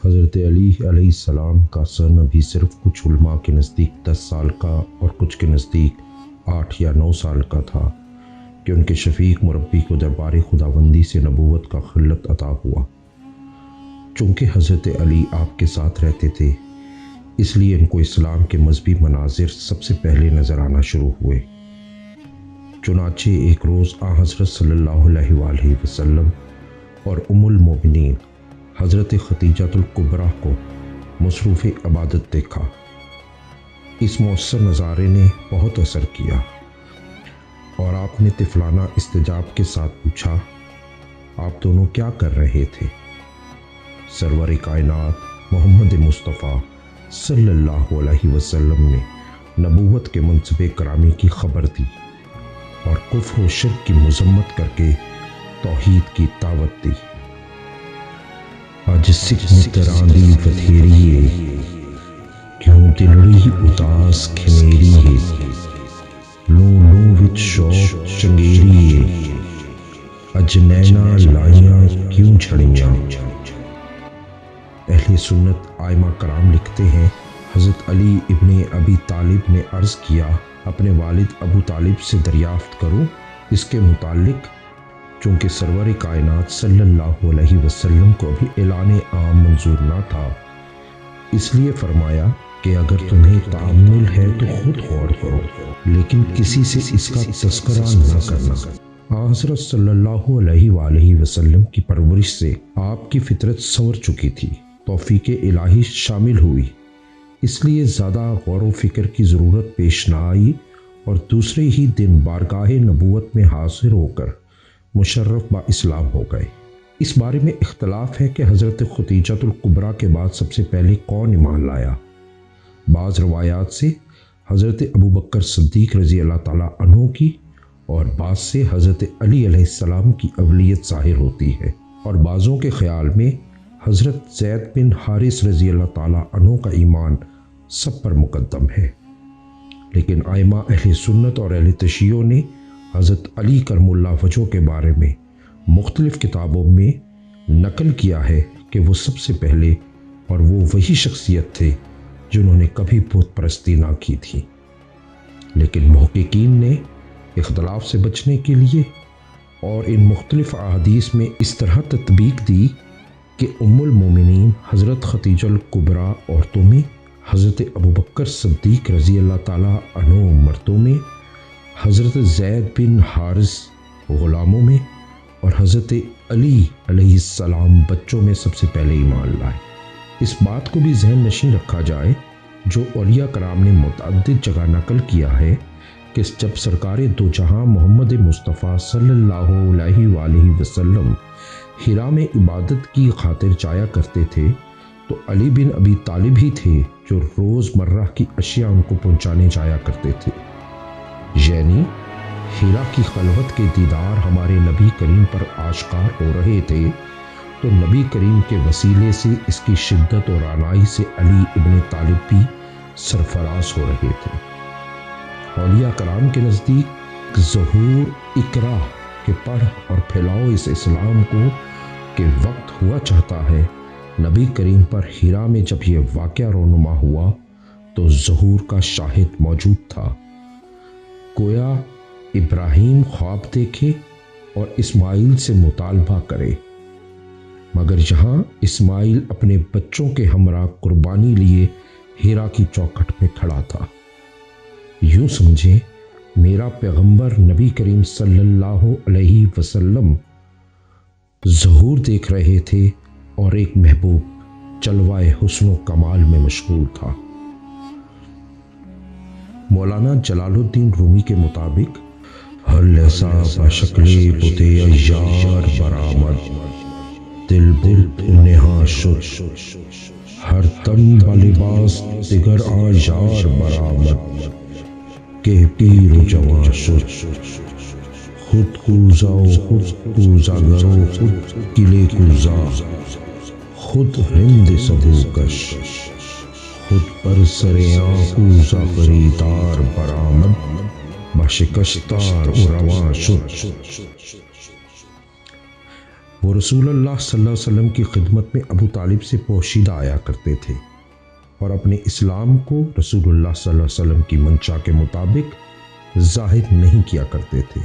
حضرت علی علیہ السلام کا سن ابھی صرف کچھ علماء کے نزدیک 10 سال کا اور کچھ کے نزدیک 8 یا 9 سال کا تھا کہ ان کے شفیق مربی کو دربار خداوندی سے نبوت کا خلت عطا ہوا۔ چونکہ حضرت علی آپ کے ساتھ رہتے تھے، اس لیے ان کو اسلام کے مذہبی مناظر سب سے پہلے نظر آنا شروع ہوئے۔ چنانچہ ایک روز آن حضرت صلی اللہ علیہ وآلہ وسلم اور ام المومنین حضرت ختیجۃ الکبریٰ کو مصروف عبادت دیکھا۔ اس مؤثر نظارے نے بہت اثر کیا اور آپ نے طفلانہ استجاب کے ساتھ پوچھا، آپ دونوں کیا کر رہے تھے؟ سرور کائنات محمد مصطفیٰ صلی اللہ علیہ وسلم نے نبوت کے منصب کرامی کی خبر دی اور کفر و شرک کی مذمت کر کے توحید کی دعوت دی۔ آج سکھ میں تراندی فتھیریے، کیوں دلڑی اداس کھمیریے، لوں لوں وچ شوق چنگیریے، اج نینا لائیاں کیوں جھڑیاں۔ اہل سنت آئمہ کرام لکھتے ہیں، حضرت علی ابن ابی طالب نے عرض کیا، اپنے والد ابو طالب سے دریافت کرو اس کے متعلق، چونکہ سرور کائنات صلی اللہ علیہ وسلم کو ابھی اعلان عام منظور نہ تھا، اس لیے فرمایا کہ اگر تمہیں تأمل ہے تو خود غور کرو، لیکن کسی سے اس کا تذکرہ نہ کرنا۔ حضرت صلی اللہ علیہ وآلہ وسلم کی پرورش سے آپ کی فطرت سنور چکی تھی، توفیق الہی شامل ہوئی، اس لیے زیادہ غور و فکر کی ضرورت پیش نہ آئی اور دوسرے ہی دن بارگاہ نبوت میں حاضر ہو کر مشرف با اسلام ہو گئے۔ اس بارے میں اختلاف ہے کہ حضرت ختیجۃ الکبریٰ کے بعد سب سے پہلے کون ایمان لایا۔ بعض روایات سے حضرت ابوبکر صدیق رضی اللہ تعالیٰ عنہ کی اور بعض سے حضرت علی علیہ السلام کی اولیت ظاہر ہوتی ہے، اور بعضوں کے خیال میں حضرت زید بن حارث رضی اللہ تعالیٰ عنہ کا ایمان سب پر مقدم ہے۔ لیکن آئمہ اہل سنت اور اہل تشیع نے حضرت علی کرم اللہ وجہہ کے بارے میں مختلف کتابوں میں نقل کیا ہے کہ وہ سب سے پہلے اور وہ وہی شخصیت تھے جنہوں نے کبھی بت پرستی نہ کی تھی۔ لیکن محققین نے اختلاف سے بچنے کے لیے اور ان مختلف احادیث میں اس طرح تطبیق دی کہ ام المومنین حضرت ختیجہ الکبریٰ عورتوں میں، حضرت ابوبکر صدیق رضی اللہ تعالیٰ عنہ مردوں میں، حضرت زید بن حارث غلاموں میں اور حضرت علی علیہ السلام بچوں میں سب سے پہلے ایمان لائے۔ اس بات کو بھی ذہن نشین رکھا جائے جو اولیاء کرام نے متعدد جگہ نقل کیا ہے کہ جب سرکار دو جہاں محمد مصطفیٰ صلی اللہ علیہ وآلہ وسلم حرا میں عبادت کی خاطر جایا کرتے تھے تو علی بن ابی طالب ہی تھے جو روز مرہ کی اشیاء ان کو پہنچانے جایا کرتے تھے۔ یعنی حرا کی خلوت کے دیدار ہمارے نبی کریم پر آشکار ہو رہے تھے تو نبی کریم کے وسیلے سے اس کی شدت اور رعنائی سے علی ابن طالب بھی سرفراز ہو رہے تھے۔ اولیاء کرام کے نزدیک ظہور اقرا کہ پڑھ اور پھیلاؤ اس اسلام کو کہ وقت ہوا چاہتا ہے، نبی کریم پر حرا میں جب یہ واقعہ رونما ہوا تو ظہور کا شاہد موجود تھا۔ گویا ابراہیم خواب دیکھے اور اسماعیل سے مطالبہ کرے، مگر یہاں اسماعیل اپنے بچوں کے ہمراہ قربانی لیے حرا کی چوکھٹ میں کھڑا تھا۔ یوں سمجھیں میرا پیغمبر نبی کریم صلی اللہ علیہ وسلم ظہور دیکھ رہے تھے اور ایک محبوب جلوہ حسن و کمال میں مشغول تھا۔ مولانا جلال الدین رومی کے مطابق ہر لحظہ بشکل بتے عیار برآمد، دل برد نہاں شد، ہر دم بلباس دگر آیار برآمد، کہ پیر و جوان شد، خود کوزا و خود کوزا گرو خود کلے کوزا، خود ہند سبو کش، خود پر سریاں کوزا خریدار برآمد، بشکشتار و رواں شد۔ وہ رسول اللہ صلی اللہ علیہ وسلم کی خدمت میں ابو طالب سے پوشیدہ آیا کرتے تھے اور اپنے اسلام کو رسول اللہ صلی اللہ علیہ وسلم کی منشا کے مطابق ظاہر نہیں کیا کرتے تھے۔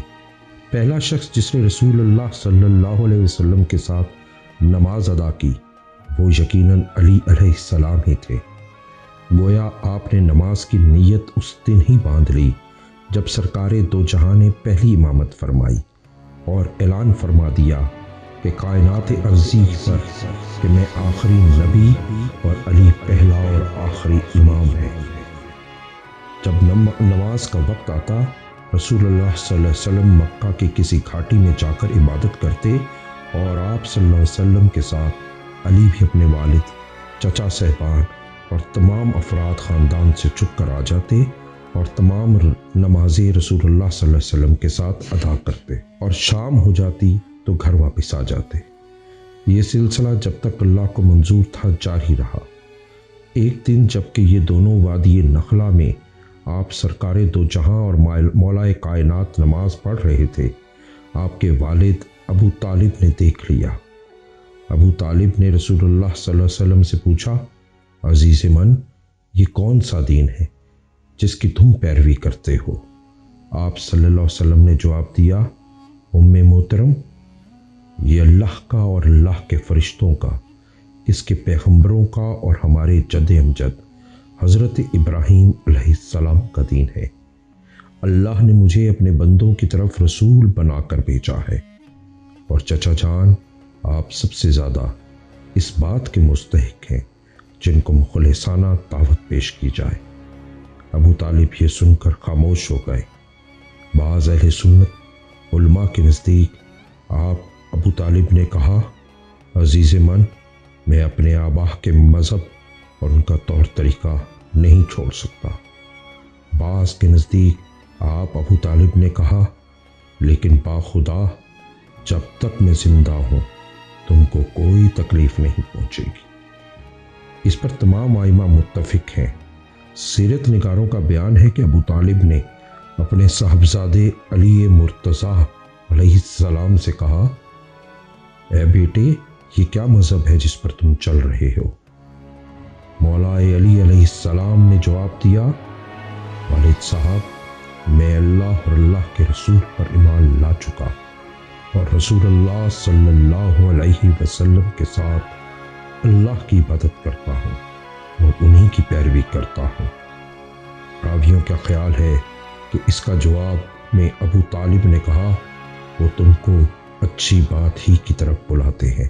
پہلا شخص جس نے رسول اللہ صلی اللہ علیہ وسلم کے ساتھ نماز ادا کی وہ یقیناً علی علیہ السلام ہی تھے۔ گویا آپ نے نماز کی نیت اس دن ہی باندھ لی جب سرکار دو جہاں نے پہلی امامت فرمائی اور اعلان فرما دیا کہ کائنات ارضی پر کہ میں آخری نبی اور علی پہلا اور آخری امام ہے۔ جب نماز کا وقت آتا رسول اللہ صلی اللہ علیہ وسلم مکہ کی کسی گھاٹی میں جا کر عبادت کرتے اور آپ صلی اللہ علیہ وسلم کے ساتھ علی بھی اپنے والد، چچا صاحبان اور تمام افراد خاندان سے چھپ کر آ جاتے اور تمام نمازیں رسول اللہ صلی اللہ علیہ وسلم کے ساتھ ادا کرتے اور شام ہو جاتی تو گھر واپس آ جاتے۔ یہ سلسلہ جب تک اللہ کو منظور تھا جاری رہا۔ ایک دن جب کہ یہ دونوں وادی نخلا میں آپ سرکار دو جہاں اور مولائے کائنات نماز پڑھ رہے تھے، آپ کے والد ابو طالب نے دیکھ لیا۔ ابو طالب نے رسول اللہ صلی اللہ علیہ وسلم سے پوچھا، عزیز من، یہ کون سا دین ہے جس کی تم پیروی کرتے ہو؟ آپ صلی اللہ علیہ وسلم نے جواب دیا، ام محترم، یہ اللہ کا اور اللہ کے فرشتوں کا، اس کے پیغمبروں کا اور ہمارے جد امجد حضرت ابراہیم علیہ السلام کا دین ہے۔ اللہ نے مجھے اپنے بندوں کی طرف رسول بنا کر بھیجا ہے اور چچا جان آپ سب سے زیادہ اس بات کے مستحق ہیں جن کو مخلصانہ دعوت پیش کی جائے۔ ابو طالب یہ سن کر خاموش ہو گئے۔ بعض اہل سنت علماء کے نزدیک آپ ابو طالب نے کہا، عزیز من، میں اپنے آبا کے مذہب اور ان کا طور طریقہ نہیں چھوڑ سکتا۔ بعض کے نزدیک آپ ابو طالب نے کہا، لیکن باخدا جب تک میں زندہ ہوں تم کو کوئی تکلیف نہیں پہنچے گی۔ اس پر تمام ائمہ متفق ہیں۔ سیرت نگاروں کا بیان ہے کہ ابو طالب نے اپنے صاحبزادے علی مرتضیٰ علیہ السلام سے کہا، اے بیٹے، یہ کیا مذہب ہے جس پر تم چل رہے ہو؟ مولا علی علیہ السلام نے جواب دیا، والد صاحب، میں اللہ اور اللہ کے رسول پر ایمان لا چکا اور رسول اللہ صلی اللہ علیہ وسلم کے ساتھ اللہ کی عبادت کرتا ہوں اور انہی کی پیروی کرتا ہوں۔ راویوں کا خیال ہے کہ اس کا جواب میں ابو طالب نے کہا، وہ تم کو اچھی بات ہی کی طرف بلاتے ہیں،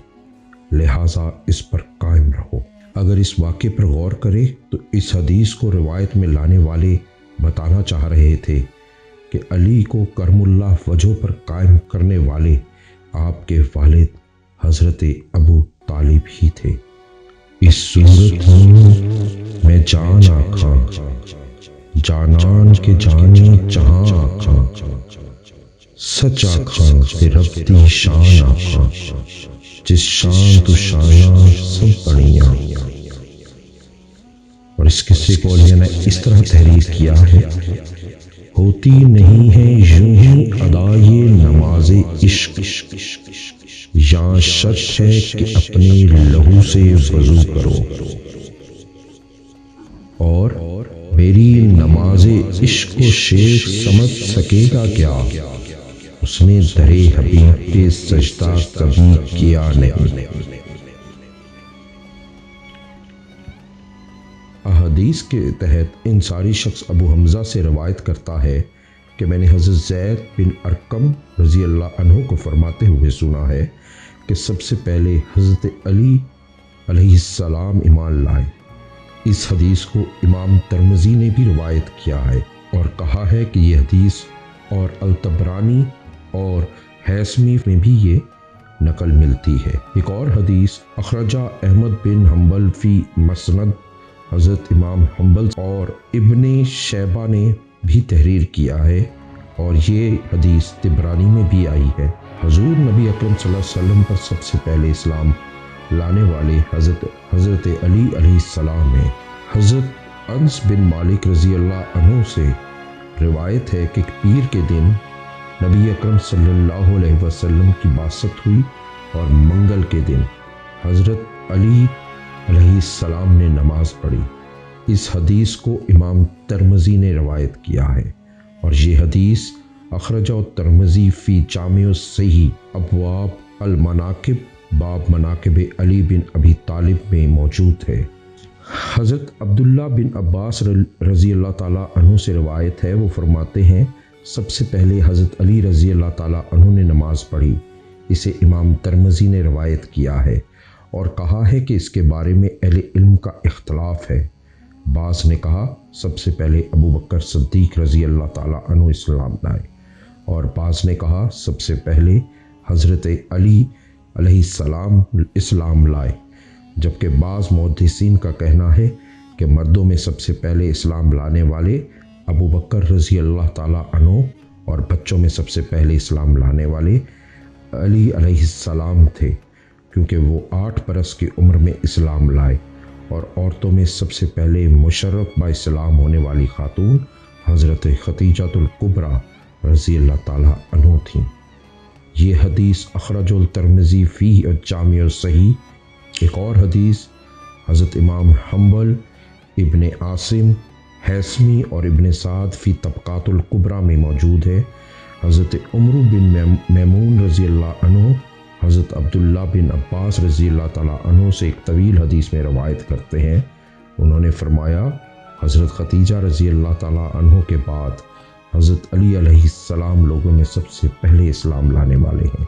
لہٰذا اس پر قائم رہو۔ اگر اس واقعے پر غور کرے تو اس حدیث کو روایت میں لانے والے بتانا چاہ رہے تھے کہ علی کو کرم اللہ وجہ پر قائم کرنے والے آپ کے والد حضرت ابو طالب ہی تھے۔ اس صورت میں جان آکھاں، جانان کے جانی جہاں آکھاں، سچ آکھاں تے رب دی شان آکھاں، جس شان تو شاناں سب بڑیاں۔ اور اس قصے کو علیہ نے اس طرح تحریر کیا ہے، ہوتی نہیں ہے یوں ہی ادائے نماز عشق، یہاں شرط ہے کہ اپنے لہو سے وضو کرو، اور میری نماز عشق کو شیخ سمجھ سکے گا کیا، اس نے در حبیب پہ سجدہ کبھی کیا نہیں۔ احادیث کے تحت انصاری شخص ابو حمزہ سے روایت کرتا ہے کہ میں نے حضرت زید بن ارقم رضی اللہ عنہ کو فرماتے ہوئے سنا ہے کہ سب سے پہلے حضرت علی علیہ السلام ایمان لائے۔ اس حدیث کو امام ترمذی نے بھی روایت کیا ہے اور کہا ہے کہ یہ حدیث اور الطبرانی اور حیثمی میں بھی یہ نقل ملتی ہے۔ ایک اور حدیث اخرجہ احمد بن حنبل فی مسند، حضرت امام حنبل اور ابن شیبہ نے بھی تحریر کیا ہے اور یہ حدیث طبرانی میں بھی آئی ہے۔ حضور نبی اکرم صلی اللہ علیہ وسلم پر سب سے پہلے اسلام لانے والے حضرت علی علیہ السلام ہیں۔ حضرت انس بن مالک رضی اللہ عنہ سے روایت ہے کہ پیر کے دن نبی اکرم صلی اللہ علیہ وسلم کی بعثت ہوئی اور منگل کے دن حضرت علی علیہ السلام نے نماز پڑھی۔ اس حدیث کو امام ترمذی نے روایت کیا ہے، اور یہ حدیث اخرجہ الترمذی فی جامع الصحیح ابواب المناقب باب مناقب علی بن ابی طالب میں موجود ہے۔ حضرت عبداللہ بن عباس رضی اللہ تعالیٰ عنہ سے روایت ہے، وہ فرماتے ہیں سب سے پہلے حضرت علی رضی اللہ تعالیٰ عنہ نے نماز پڑھی۔ اسے امام ترمذی نے روایت کیا ہے اور کہا ہے کہ اس کے بارے میں اہل علم کا اختلاف ہے۔ بعض نے کہا سب سے پہلے ابو بکر صدیق رضی اللہ تعالیٰ عنہ اسلام لائے، اور بعض نے کہا سب سے پہلے حضرت علی علیہ السلام اسلام لائے، جبکہ بعض محدثین کا کہنا ہے کہ مردوں میں سب سے پہلے اسلام لانے والے ابو بکر رضی اللہ تعالیٰ عنہ، اور بچوں میں سب سے پہلے اسلام لانے والے علی علیہ السلام تھے، کیونکہ وہ 8 برس کی عمر میں اسلام لائے، اور عورتوں میں سب سے پہلے مشرف با اسلام ہونے والی خاتون حضرت خدیجہ الکبریٰ رضی اللہ تعالیٰ عنہ تھیں۔ یہ حدیث اخرج الترمذی فی الجامع الصحیح۔ ایک اور حدیث حضرت امام حنبل، ابن عاصم حیثمی اور ابن سعد فی طبقات الکبریٰ میں موجود ہے۔ حضرت عمر بن میمون رضی اللہ عنہ حضرت عبداللہ بن عباس رضی اللہ تعالیٰ عنہ سے ایک طویل حدیث میں روایت کرتے ہیں۔ انہوں نے فرمایا حضرت خدیجہ رضی اللہ تعالیٰ عنہ کے بعد حضرت علی علیہ السلام لوگوں میں سب سے پہلے اسلام لانے والے ہیں۔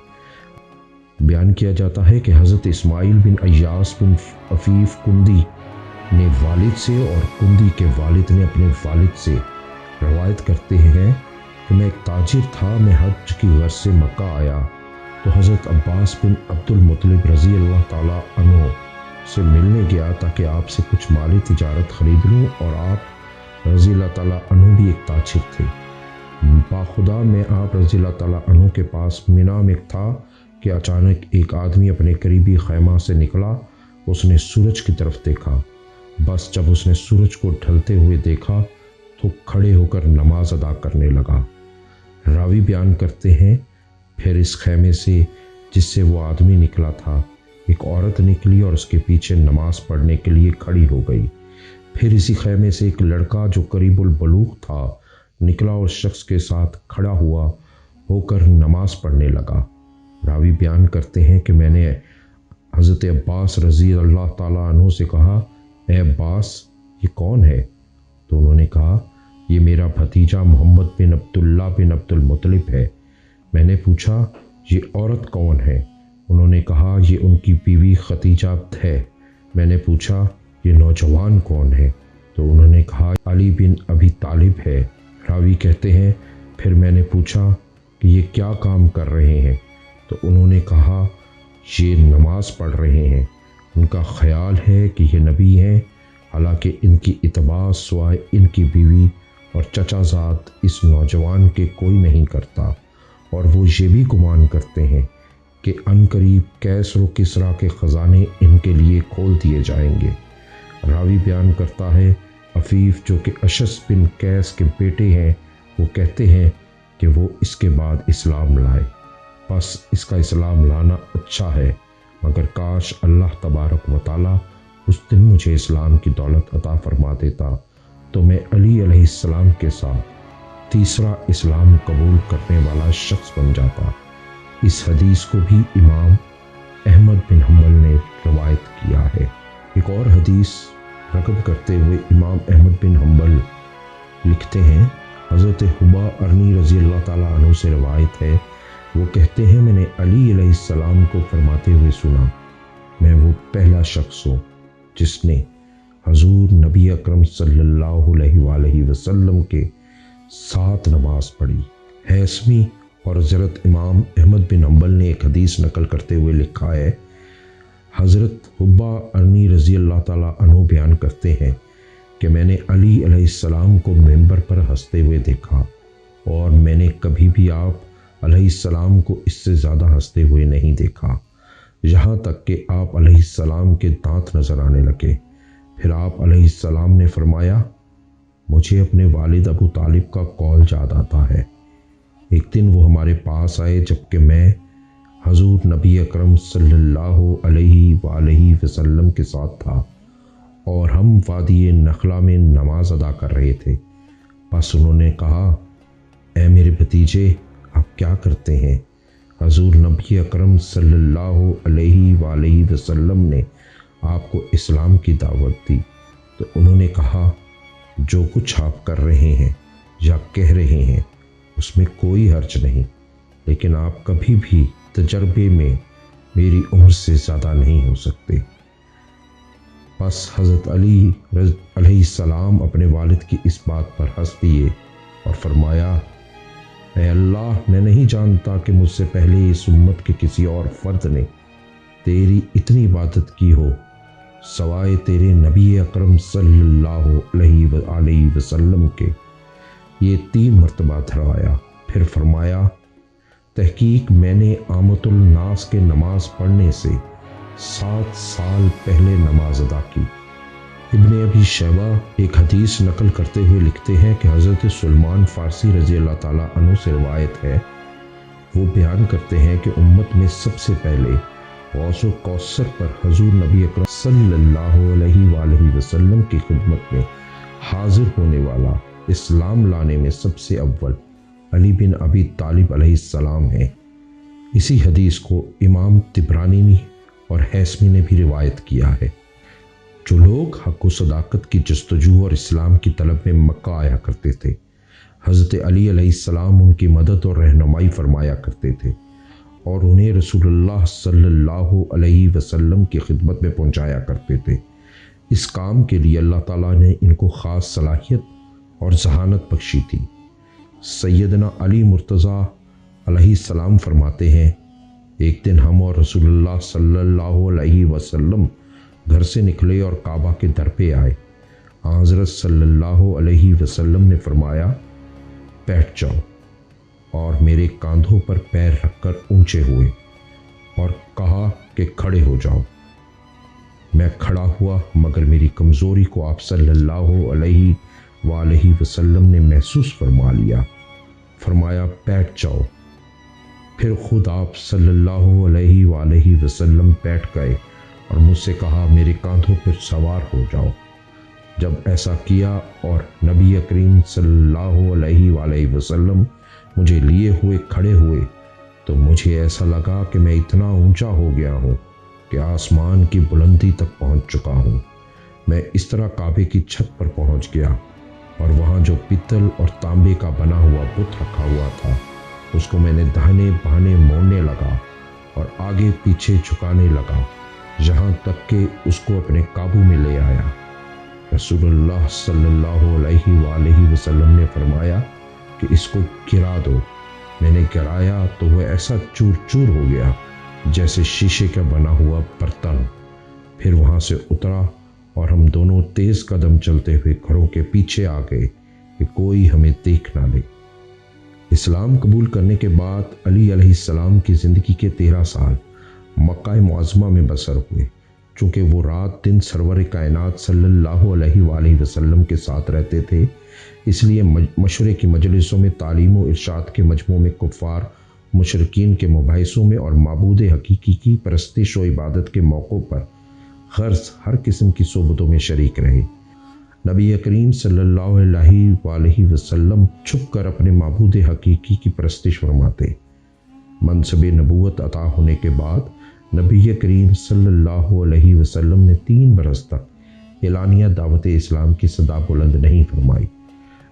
بیان کیا جاتا ہے کہ حضرت اسماعیل بن ایاس بن عفیف کندی نے والد سے اور کندی کے والد نے اپنے والد سے روایت کرتے ہیں کہ میں ایک تاجر تھا، میں حج کی غرض سے مکہ آیا تو حضرت عباس بن عبد المطلب رضی اللہ تعالیٰ عنہ سے ملنے گیا تاکہ آپ سے کچھ مالی تجارت خرید لوں، اور آپ رضی اللہ تعالیٰ عنہ بھی ایک تاجر تھے۔ باخدا میں آپ رضی اللہ تعالیٰ عنہ کے پاس مینا میں تھا کہ اچانک ایک آدمی اپنے قریبی خیمہ سے نکلا۔ اس نے سورج کی طرف دیکھا، بس جب اس نے سورج کو ڈھلتے ہوئے دیکھا تو کھڑے ہو کر نماز ادا کرنے لگا۔ راوی بیان کرتے ہیں پھر اس خیمے سے جس سے وہ آدمی نکلا تھا ایک عورت نکلی اور اس کے پیچھے نماز پڑھنے کے لیے کھڑی ہو گئی۔ پھر اسی خیمے سے ایک لڑکا جو قریب البلوغ تھا نکلا اور شخص کے ساتھ کھڑا ہو کر نماز پڑھنے لگا۔ راوی بیان کرتے ہیں کہ میں نے حضرت عباس رضی اللہ تعالیٰ عنہ سے کہا اے عباس یہ کون ہے؟ تو انہوں نے کہا یہ میرا بھتیجا محمد بن عبداللہ بن عبد المطلب ہے۔ میں نے پوچھا یہ عورت کون ہے؟ انہوں نے کہا یہ ان کی بیوی خدیجہ ہے۔ میں نے پوچھا یہ نوجوان کون ہے؟ تو انہوں نے کہا علی بن ابی طالب ہے۔ راوی کہتے ہیں پھر میں نے پوچھا کہ یہ کیا کام کر رہے ہیں؟ تو انہوں نے کہا یہ نماز پڑھ رہے ہیں۔ ان کا خیال ہے کہ یہ نبی ہیں، حالانکہ ان کی اتباع سوائے ان کی بیوی اور چچا زاد اس نوجوان کے کوئی نہیں کرتا، اور وہ یہ بھی گمان کرتے ہیں کہ عنقریب کیسر و کسریٰ کے خزانے ان کے لیے کھول دیے جائیں گے۔ راوی بیان کرتا ہے عفیف جو کہ اشعث بن قیس کے بیٹے ہیں، وہ کہتے ہیں کہ وہ اس کے بعد اسلام لائے، بس اس کا اسلام لانا اچھا ہے، مگر کاش اللہ تبارک و تعالیٰ اس دن مجھے اسلام کی دولت عطا فرما دیتا تو میں علی علیہ السلام کے ساتھ تیسرا اسلام قبول کرنے والا شخص بن جاتا۔ اس حدیث کو بھی امام احمد بن حنبل نے روایت کیا ہے۔ ایک اور حدیث رقم کرتے ہوئے امام احمد بن حنبل لکھتے ہیں حضرت حبا ارنی رضی اللہ تعالیٰ عنہ سے روایت ہے، وہ کہتے ہیں میں نے علی علیہ السلام کو فرماتے ہوئے سنا میں وہ پہلا شخص ہوں جس نے حضور نبی اکرم صلی اللہ علیہ وآلہ وسلم کے ساتھ نماز پڑھی۔ حیثمی اور حضرت امام احمد بن حنبل نے ایک حدیث نقل کرتے ہوئے لکھا ہے حضرت حبا ارنی رضی اللہ تعالیٰ عنہ بیان کرتے ہیں کہ میں نے علی علیہ السلام کو ممبر پر ہنستے ہوئے دیکھا، اور میں نے کبھی بھی آپ علیہ السلام کو اس سے زیادہ ہنستے ہوئے نہیں دیکھا، یہاں تک کہ آپ علیہ السلام کے دانت نظر آنے لگے۔ پھر آپ علیہ السلام نے فرمایا مجھے اپنے والد ابو طالب کا قول یاد آتا ہے۔ ایک دن وہ ہمارے پاس آئے جبکہ میں حضور نبی اکرم صلی اللہ علیہ وآلہ وسلم کے ساتھ تھا اور ہم وادی نخلا میں نماز ادا کر رہے تھے۔ بس انہوں نے کہا، اے میرے بھتیجے، آپ کیا کرتے ہیں؟ حضور نبی اکرم صلی اللہ علیہ وآلہ وسلم نے آپ کو اسلام کی دعوت دی۔ تو انہوں نے کہا، جو کچھ آپ کر رہے ہیں یا کہہ رہے ہیں اس میں کوئی حرج نہیں، لیکن آپ کبھی بھی تجربے میں میری عمر سے زیادہ نہیں ہو سکتے۔ بس حضرت علی علیہ السلام اپنے والد کی اس بات پر ہنس دیے اور فرمایا، اے اللہ، میں نہیں جانتا کہ مجھ سے پہلے اس امت کے کسی اور فرد نے تیری اتنی عبادت کی ہو سوائے تیرے نبی اکرم صلی اللہ علیہ وآلہ وسلم کے۔ یہ 3 مرتبہ دہرایا، پھر فرمایا، تحقیق میں نے آمۃ الناس کے نماز پڑھنے سے 7 سال پہلے نماز ادا کی۔ ابن ابی شیبہ ایک حدیث نقل کرتے ہوئے لکھتے ہیں کہ حضرت سلمان فارسی رضی اللہ تعالیٰ عنہ سے روایت ہے، وہ بیان کرتے ہیں کہ امت میں سب سے پہلے غوث و کوثر پر حضور نبی اکرم صلی اللہ علیہ وآلہ وسلم کی خدمت میں حاضر ہونے والا اسلام لانے میں سب سے اول علی بن ابی طالب علیہ السلام ہے۔ اسی حدیث کو امام طبرانی اور حیثمی نے بھی روایت کیا ہے۔ جو لوگ حق و صداقت کی جستجو اور اسلام کی طلب میں مکہ آیا کرتے تھے، حضرت علی علیہ السلام ان کی مدد اور رہنمائی فرمایا کرتے تھے اور انہیں رسول اللہ صلی اللہ علیہ وسلم کی خدمت میں پہنچایا کرتے تھے۔ اس کام کے لیے اللہ تعالیٰ نے ان کو خاص صلاحیت اور ذہانت بخشی تھی۔ سیدنا علی مرتضیٰ علیہ السلام فرماتے ہیں، ایک دن ہم اور رسول اللہ صلی اللہ علیہ وسلم گھر سے نکلے اور کعبہ کے در پہ آئے۔ حضرت صلی اللہ علیہ وسلم نے فرمایا، بیٹھ جاؤ، اور میرے کاندھوں پر پیر رکھ کر اونچے ہوئے اور کہا کہ کھڑے ہو جاؤ۔ میں کھڑا ہوا، مگر میری کمزوری کو آپ صلی اللہ علیہ وآلہ وسلم نے محسوس فرما لیا۔ فرمایا، بیٹھ جاؤ۔ پھر خود آپ صلی اللہ علیہ وآلہ وسلم بیٹھ گئے اور مجھ سے کہا، میرے کاندھوں پر سوار ہو جاؤ۔ جب ایسا کیا اور نبی کریم صلی اللہ علیہ وآلہ وسلم مجھے لیے ہوئے کھڑے ہوئے تو مجھے ایسا لگا کہ میں اتنا اونچا ہو گیا ہوں کہ آسمان کی بلندی تک پہنچ چکا ہوں۔ میں اس طرح کعبے کی چھت پر پہنچ گیا اور وہاں جو پتل اور تانبے کا بنا ہوا بت رکھا ہوا تھا اس کو میں نے داہنے بہانے موڑنے لگا اور آگے پیچھے جھکانے لگا، یہاں تک کہ اس کو اپنے قابو میں لے آیا۔ رسول اللہ صلی اللہ علیہ وآلہ وسلم نے فرمایا کہ اس کو گرا دو۔ میں نے گرایا تو وہ ایسا چور چور ہو گیا جیسے شیشے کا بنا ہوا برتن۔ پھر وہاں سے اترا اور ہم دونوں تیز قدم چلتے ہوئے گھروں کے پیچھے آ گئے کہ کوئی ہمیں دیکھ نہ لے۔ اسلام قبول کرنے کے بعد علی علیہ السلام کی زندگی کے 13 سال مکہ معظمہ میں بسر ہوئے۔ چونکہ وہ رات دن سرور کائنات صلی اللہ علیہ وآلہ وسلم کے ساتھ رہتے تھے، اس لیے مشورے کی مجلسوں میں، تعلیم و ارشاد کے مجموعوں میں، کفار مشرکین کے مباحثوں میں اور معبود حقیقی کی پرستش و عبادت کے موقعوں پر غرض ہر قسم کی صحبتوں میں شریک رہے۔ نبی کریم صلی اللہ علیہ وآلہ وسلم چھپ کر اپنے معبود حقیقی کی پرستش فرماتے۔ منصب نبوت عطا ہونے کے بعد نبی کریم صلی اللہ علیہ وسلم نے 3 برس تک اعلانیہ دعوت اسلام کی صدا بلند نہیں فرمائی،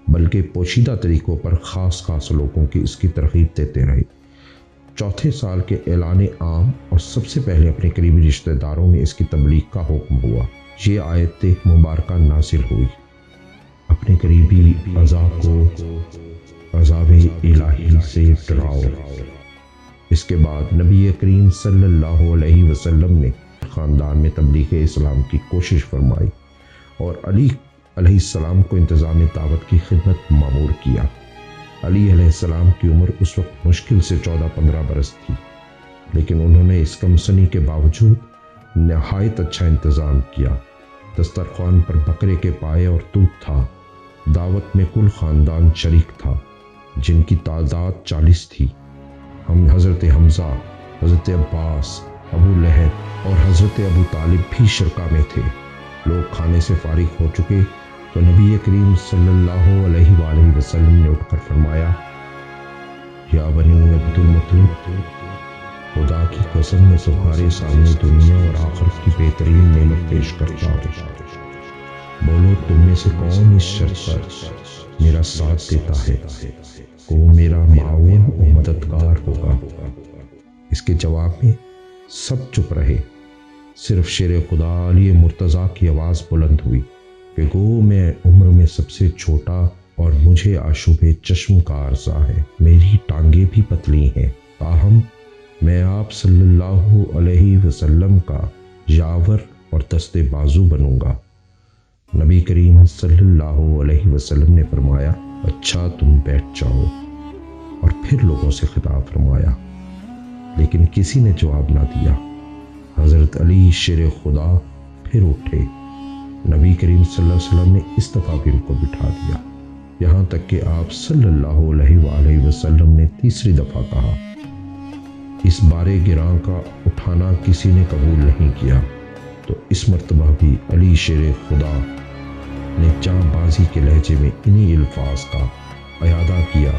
بلکہ پوشیدہ طریقوں پر خاص خاص لوگوں کی اس کی ترغیب دیتے رہے۔ 4 سال کے اعلان عام اور سب سے پہلے اپنے قریبی رشتہ داروں میں اس کی تبلیغ کا حکم ہوا۔ یہ آیت مبارکہ نازل ہوئی، اپنے قریبی اعضاء کو عذاب الہی سے ڈراؤ۔ اس کے بعد نبی کریم صلی اللہ علیہ وسلم نے خاندان میں تبلیغ اسلام کی کوشش فرمائی اور علی علیہ السلام کو انتظام دعوت کی خدمت مامور کیا۔ علی علیہ السلام کی عمر اس وقت مشکل سے 14-15 برس تھی، لیکن انہوں نے اس کم سنی کے باوجود نہایت اچھا انتظام کیا۔ دسترخوان پر بکرے کے پائے اور دودھ تھا۔ دعوت میں کل خاندان شریک تھا، جن کی تعداد 40 تھی۔ ہم حضرت حمزہ حضرت عباس، ابو لہب اور حضرت ابو طالب بھی شرکا میں تھے۔ لوگ کھانے سے فارغ ہو چکے تو نبی کریم صلی اللہ علیہ وآلہ وسلم نے اٹھ کر فرمایا، یا بنی عبد المطلب، خدا کی قسم میں تمہارے سامنے دنیا اور آخرت کی بہترین نعمت پیش کرتا ہوں۔ بولو تم میں سے کون اس شرط پر میرا ساتھ دیتا ہے کہ وہ میرا معاون و مددگار ہوگا؟ اس کے جواب میں سب چپ رہے۔ صرف شیر خدا علی مرتضیٰ کی آواز بلند ہوئی کہ گو میں عمر میں سب سے چھوٹا اور مجھے آشوبے چشم کا عرصہ ہے، میری ٹانگیں بھی پتلی ہیں، تاہم میں آپ صلی اللہ علیہ وسلم کا یاور اور دست بازو بنوں گا۔ نبی کریم صلی اللہ علیہ وسلم نے فرمایا، اچھا تم بیٹھ جاؤ، اور پھر لوگوں سے خطاب فرمایا، لیکن کسی نے جواب نہ دیا۔ حضرت علی شیر خدا پھر اٹھے۔ نبی کریم صلی اللہ علیہ وسلم نے اس دفعہ بھی ان کو بٹھا دیا، یہاں تک کہ آپ صلی اللہ علیہ وآلہ وسلم نے تیسری دفعہ کہا، اس بارے گراں کا اٹھانا کسی نے قبول نہیں کیا۔ تو اس مرتبہ بھی علی شیر خدا نے جاں بازی کے لہجے میں انہی الفاظ کا اعادہ کیا،